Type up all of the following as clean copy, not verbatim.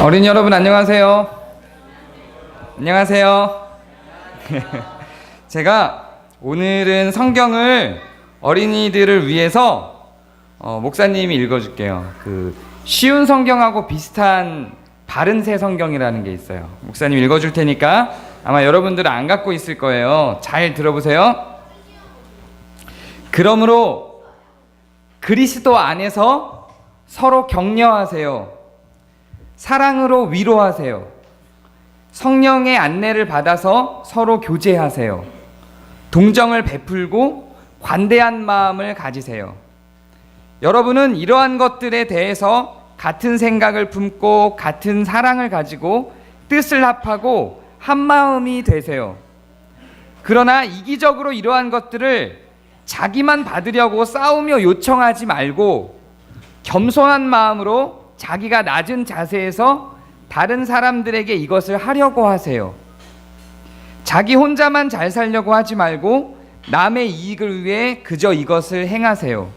어린이 여러분 안녕하세요. 안녕하세요. 제가 오늘은 성경을 어린이들을 위해서 목사님이 읽어줄게요. 쉬운 성경하고 비슷한 바른새 성경이라는 게 있어요. 목사님 읽어줄 테니까 아마 여러분들은 안 갖고 있을 거예요. 잘 들어보세요. 그러므로 그리스도 안에서 서로 격려하세요. 사랑으로 위로하세요. 성령의 안내를 받아서 서로 교제하세요. 동정을 베풀고 관대한 마음을 가지세요. 여러분은 이러한 것들에 대해서 같은 생각을 품고 같은 사랑을 가지고 뜻을 합하고 한 마음이 되세요. 그러나 이기적으로 이러한 것들을 자기만 받으려고 싸우며 요청하지 말고 겸손한 마음으로 자기가 낮은 자세에서 다른 사람들에게 이것을 하려고 하세요. 자기 혼자만 잘 살려고 하지 말고 남의 이익을 위해 그저 이것을 행하세요.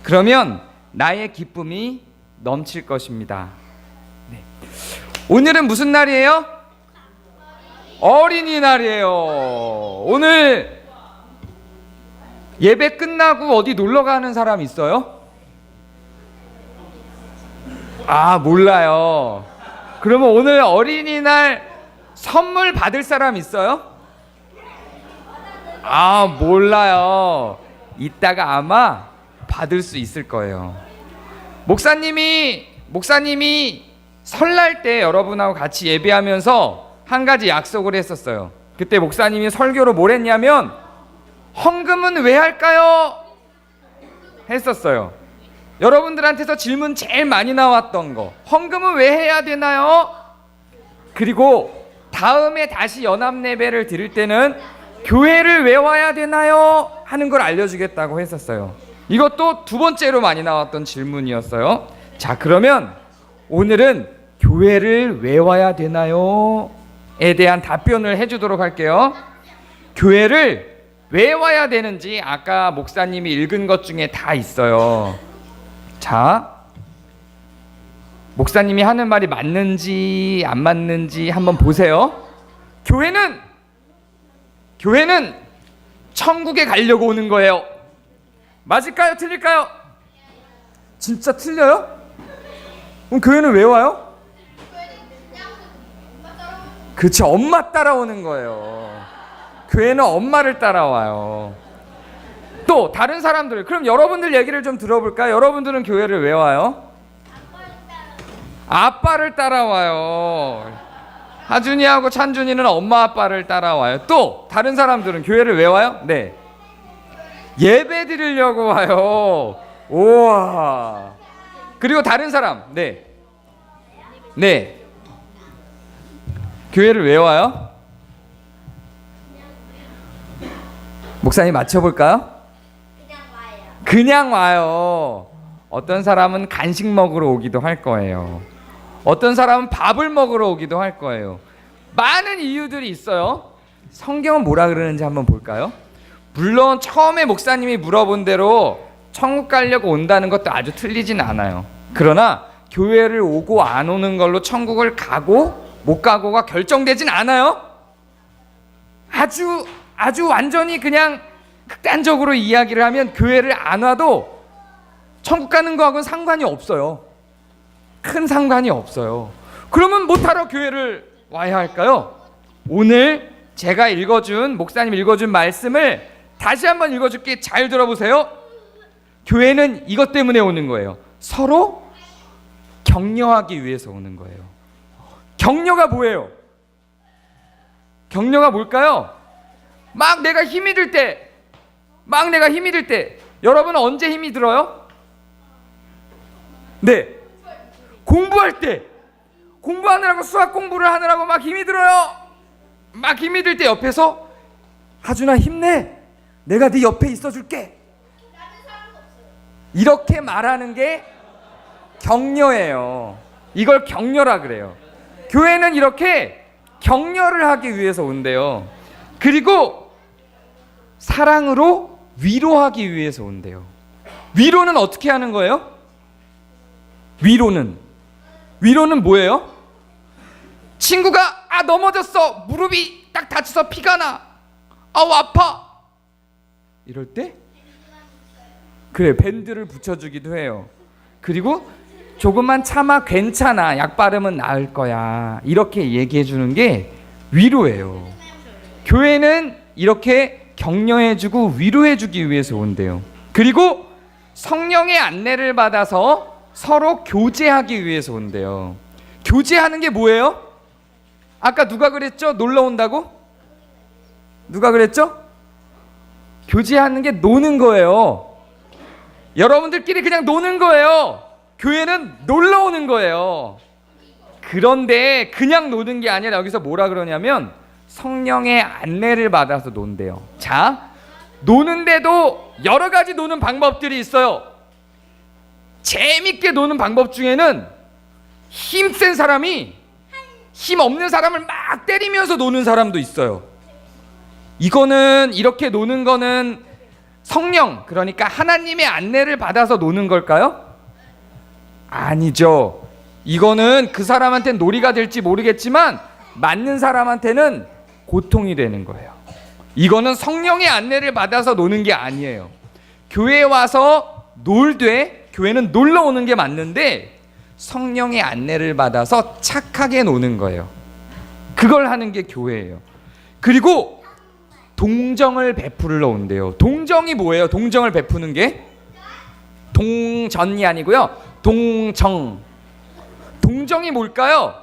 그러면 나의 기쁨이 넘칠 것입니다. 네. 오늘은 무슨 날이에요? 어린이날이에요. 오늘 예배 끝나고 어디 놀러 가는 사람 있어요? 몰라요. 그러면 오늘 어린이날 선물 받을 사람 있어요? 몰라요. 이따가 아마 받을 수 있을 거예요. 목사님이 설날 때 여러분하고 같이 예배하면서 한 가지 약속을 했었어요. 그때 목사님이 설교로 뭘 했냐면 헌금은 왜 할까요? 했었어요. 여러분들한테서 질문 제일 많이 나왔던 거, 헌금은 왜 해야 되나요? 그리고 다음에 다시 연합예배를 드릴 때는 교회를 왜 와야 되나요? 하는 걸 알려주겠다고 했었어요. 이것도 두 번째로 많이 나왔던 질문이었어요. 자, 그러면 오늘은 교회를 왜 와야 되나요? 에 대한 답변을 해주도록 할게요. 교회를 왜 와야 되는지 아까 목사님이 읽은 것 중에 다 있어요. 자, 목사님이 하는 말이 맞는지 안 맞는지 한번 보세요. 교회는 천국에 가려고 오는 거예요. 맞을까요? 틀릴까요? 진짜 틀려요? 그럼 교회는 왜 와요? 그렇죠, 엄마 따라오는 거예요. 교회는 엄마를 따라와요. 또 다른 사람들, 그럼 여러분들 얘기를 좀 들어볼까요? 여러분들은 교회를 왜 와요? 아빠를 따라와요. 하준이하고 찬준이는 엄마 아빠를 따라와요. 또 다른 사람들은 교회를 왜 와요? 네, 예배 드리려고 와요. 우와. 그리고 다른 사람, 네, 교회를 왜 와요? 목사님 맞춰볼까요? 그냥 와요. 어떤 사람은 간식 먹으러 오기도 할 거예요. 어떤 사람은 밥을 먹으러 오기도 할 거예요. 많은 이유들이 있어요. 성경은 뭐라 그러는지 한번 볼까요? 물론 처음에 목사님이 물어본 대로 천국 가려고 온다는 것도 아주 틀리진 않아요. 그러나 교회를 오고 안 오는 걸로 천국을 가고 못 가고가 결정되진 않아요. 아주 완전히 그냥 극단적으로 이야기를 하면 교회를 안 와도 천국 가는 거하고는 상관이 없어요. 큰 상관이 없어요. 그러면 못하러 교회를 와야 할까요? 오늘 제가 목사님 읽어준 말씀을 다시 한번 읽어줄게. 잘 들어보세요. 교회는 이것 때문에 오는 거예요. 서로 격려하기 위해서 오는 거예요. 격려가 뭐예요? 격려가 뭘까요? 막 내가 힘이 들 때, 여러분은 언제 힘이 들어요? 네, 공부할 때, 공부하느라고, 수학 공부를 하느라고 막 힘이 들어요. 막 힘이 들 때 옆에서 하준아 힘내, 내가 네 옆에 있어줄게, 이렇게 말하는 게 격려예요. 이걸 격려라 그래요. 교회는 이렇게 격려를 하기 위해서 온대요. 그리고 사랑으로 위로하기 위해서 온대요. 위로는 어떻게 하는 거예요? 위로는 뭐예요? 친구가 넘어졌어. 무릎이 딱 다쳐서 피가 나. 아파. 이럴 때 그래, 밴드를 붙여주기도 해요. 그리고 조금만 참아, 괜찮아, 약 바르면 나을 거야, 이렇게 얘기해 주는 게 위로예요. 교회는 이렇게 격려해주고 위로해주기 위해서 온대요. 그리고 성령의 안내를 받아서 서로 교제하기 위해서 온대요. 교제하는 게 뭐예요? 아까 누가 그랬죠? 놀러 온다고? 누가 그랬죠? 교제하는 게 노는 거예요. 여러분들끼리 그냥 노는 거예요. 교회는 놀러 오는 거예요. 그런데 그냥 노는 게 아니라 여기서 뭐라 그러냐면 성령의 안내를 받아서 논대요. 자, 노는데도 여러 가지 노는 방법들이 있어요. 재밌게 노는 방법 중에는 힘센 사람이 힘 없는 사람을 막 때리면서 노는 사람도 있어요. 이거는, 이렇게 노는 거는 성령, 그러니까 하나님의 안내를 받아서 노는 걸까요? 아니죠. 이거는 그 사람한테는 놀이가 될지 모르겠지만 맞는 사람한테는 고통이 되는 거예요. 이거는 성령의 안내를 받아서 노는 게 아니에요. 교회에 와서 놀되, 교회는 놀러 오는 게 맞는데 성령의 안내를 받아서 착하게 노는 거예요. 그걸 하는 게 교회예요. 그리고 동정을 베풀러 온대요. 동정이 뭐예요? 동정을 베푸는 게 동전이 아니고요, 동정. 동정이 뭘까요?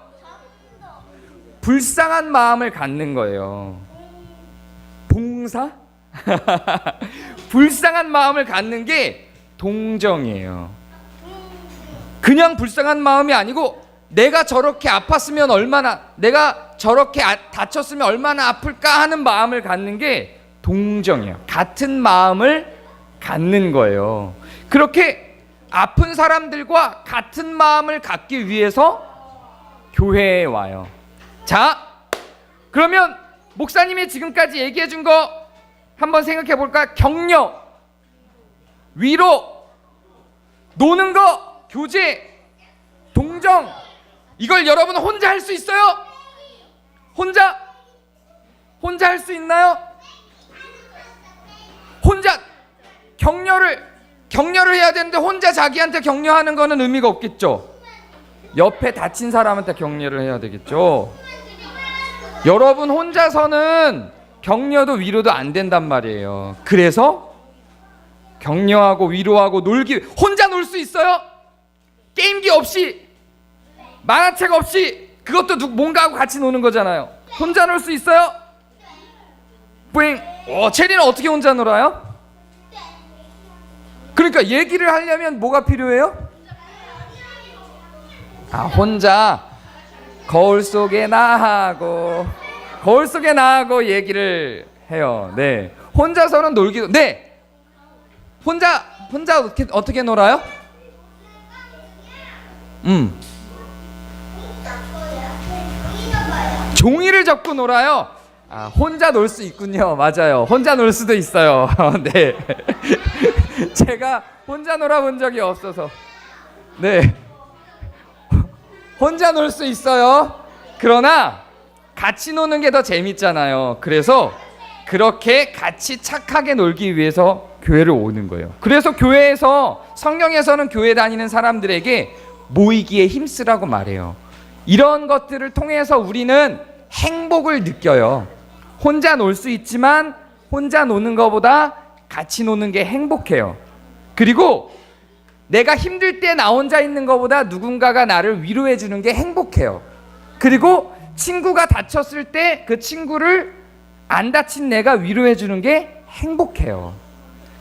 불쌍한 마음을 갖는 거예요. 봉사? 불쌍한 마음을 갖는 게 동정이에요. 그냥 불쌍한 마음이 아니고 내가 저렇게 아팠으면 얼마나, 내가 저렇게 다쳤으면 얼마나 아플까 하는 마음을 갖는 게 동정이에요. 같은 마음을 갖는 거예요. 그렇게 아픈 사람들과 같은 마음을 갖기 위해서 교회에 와요. 자, 그러면 목사님이 지금까지 얘기해 준 거 한번 생각해 볼까? 격려, 위로, 노는 거, 교제, 동정. 이걸 여러분 혼자 할 수 있어요? 혼자 할 수 있나요? 혼자 격려를 해야 되는데 혼자 자기한테 격려하는 거는 의미가 없겠죠. 옆에 다친 사람한테 격려를 해야 되겠죠. 여러분 혼자서는 격려도 위로도 안 된단 말이에요. 그래서 격려하고 위로하고 놀기, 혼자 놀 수 있어요? 게임기 없이, 만화책 없이, 그것도 뭔가 하고 같이 노는 거잖아요. 혼자 놀 수 있어요? 뿌잉. 체리는 어떻게 혼자 놀아요? 그러니까 얘기를 하려면 뭐가 필요해요? 혼자 거울 속에 나하고 얘기를 해요. 네, 혼자서는 놀기도. 네, 혼자 어떻게 놀아요? 종이를 접고 놀아요. 혼자 놀 수 있군요. 맞아요. 혼자 놀 수도 있어요. 네. 제가 혼자 놀아본 적이 없어서. 네. 혼자 놀 수 있어요. 그러나 같이 노는 게 더 재밌잖아요. 그래서 그렇게 같이 착하게 놀기 위해서 교회를 오는 거예요. 그래서 교회에서, 성경에서는 교회 다니는 사람들에게 모이기에 힘쓰라고 말해요. 이런 것들을 통해서 우리는 행복을 느껴요. 혼자 놀 수 있지만 혼자 노는 것보다 같이 노는 게 행복해요. 그리고 내가 힘들 때 나 혼자 있는 것보다 누군가가 나를 위로해 주는 게 행복해요. 그리고 친구가 다쳤을 때 그 친구를 안 다친 내가 위로해 주는 게 행복해요.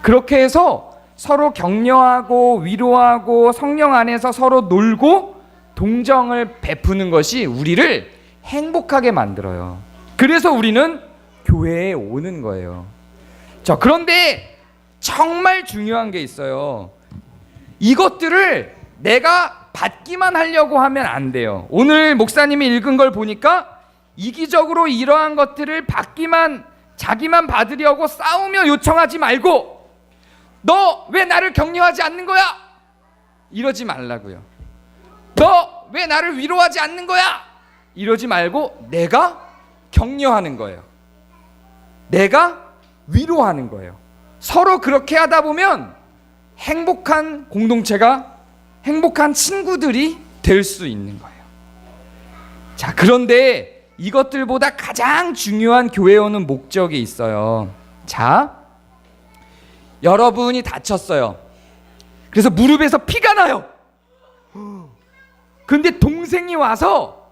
그렇게 해서 서로 격려하고 위로하고 성령 안에서 서로 놀고 동정을 베푸는 것이 우리를 행복하게 만들어요. 그래서 우리는 교회에 오는 거예요. 자, 그런데 정말 중요한 게 있어요. 이것들을 내가 받기만 하려고 하면 안 돼요. 오늘 목사님이 읽은 걸 보니까 이기적으로 이러한 것들을 받기만, 자기만 받으려고 싸우며 요청하지 말고, 너 왜 나를 격려하지 않는 거야? 이러지 말라고요. 너 왜 나를 위로하지 않는 거야? 이러지 말고 내가 격려하는 거예요. 내가 위로하는 거예요. 서로 그렇게 하다 보면 행복한 공동체가, 행복한 친구들이 될 수 있는 거예요. 자, 그런데 이것들보다 가장 중요한 교회에 오는 목적이 있어요. 자, 여러분이 다쳤어요. 그래서 무릎에서 피가 나요. 근데 동생이 와서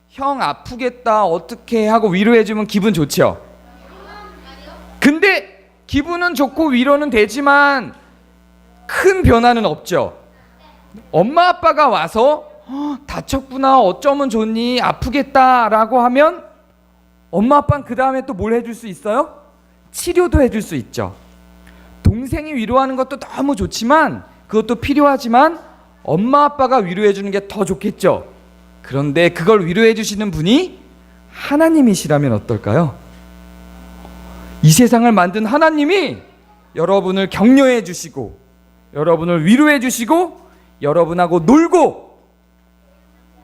형 아프겠다 어떻게 하고 위로해주면 기분 좋죠. 근데 기분은 좋고 위로는 되지만 큰 변화는 없죠. 엄마 아빠가 와서 다쳤구나 어쩌면 좋니 아프겠다 라고 하면 엄마 아빠는 그 다음에 또 뭘 해줄 수 있어요? 치료도 해줄 수 있죠. 동생이 위로하는 것도 너무 좋지만 그것도 필요하지만 엄마 아빠가 위로해 주는 게 더 좋겠죠. 그런데 그걸 위로해 주시는 분이 하나님이시라면 어떨까요? 이 세상을 만든 하나님이 여러분을 격려해 주시고 여러분을 위로해 주시고 여러분하고 놀고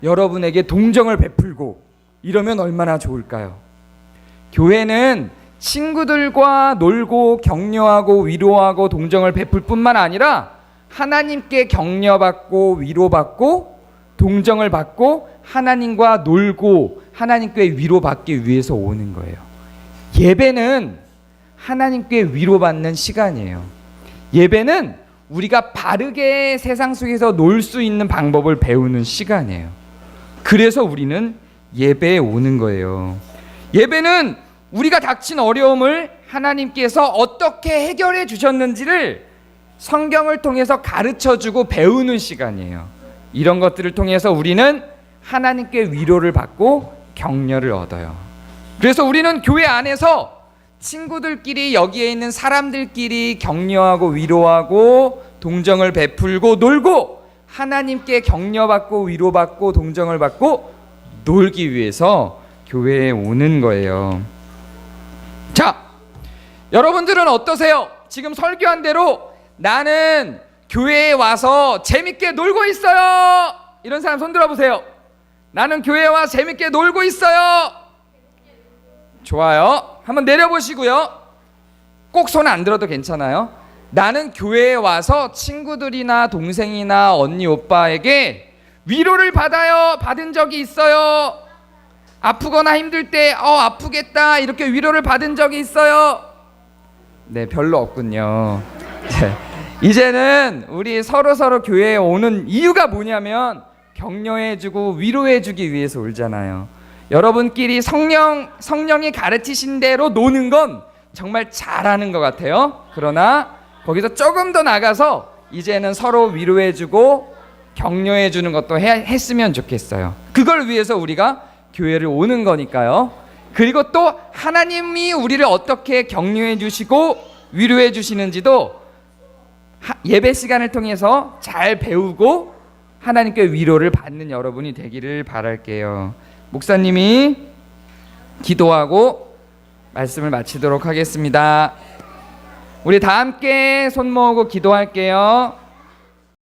여러분에게 동정을 베풀고 이러면 얼마나 좋을까요? 교회는 친구들과 놀고 격려하고 위로하고 동정을 베풀 뿐만 아니라 하나님께 격려받고 위로받고 동정을 받고 하나님과 놀고 하나님께 위로받기 위해서 오는 거예요. 예배는 하나님께 위로받는 시간이에요. 예배는 우리가 바르게 세상 속에서 놀 수 있는 방법을 배우는 시간이에요. 그래서 우리는 예배에 오는 거예요. 예배는 우리가 닥친 어려움을 하나님께서 어떻게 해결해 주셨는지를 성경을 통해서 가르쳐주고 배우는 시간이에요. 이런 것들을 통해서 우리는 하나님께 위로를 받고 격려를 얻어요. 그래서 우리는 교회 안에서 친구들끼리 여기에 있는 사람들끼리 격려하고 위로하고 동정을 베풀고 놀고 하나님께 격려받고 위로받고 동정을 받고 놀기 위해서 교회에 오는 거예요. 자, 여러분들은 어떠세요? 지금 설교한 대로 나는 교회에 와서 재밌게 놀고 있어요. 이런 사람 손 들어보세요. 나는 교회에 와서 재밌게 놀고 있어요. 좋아요. 한번 내려보시고요. 꼭 손 안 들어도 괜찮아요. 나는 교회에 와서 친구들이나 동생이나 언니 오빠에게 위로를 받은 적이 있어요. 아프거나 힘들 때 아프겠다 이렇게 위로를 받은 적이 있어요. 네, 별로 없군요. 이제는 우리 서로 교회에 오는 이유가 뭐냐면 격려해주고 위로해주기 위해서 오잖아요. 여러분끼리 성령이 가르치신 대로 노는 건 정말 잘하는 것 같아요. 그러나 거기서 조금 더 나가서 이제는 서로 위로해주고 격려해주는 것도 했으면 좋겠어요. 그걸 위해서 우리가 교회를 오는 거니까요. 그리고 또 하나님이 우리를 어떻게 격려해 주시고 위로해 주시는지도 예배 시간을 통해서 잘 배우고 하나님께 위로를 받는 여러분이 되기를 바랄게요. 목사님이 기도하고 말씀을 마치도록 하겠습니다. 우리 다 함께 손 모으고 기도할게요.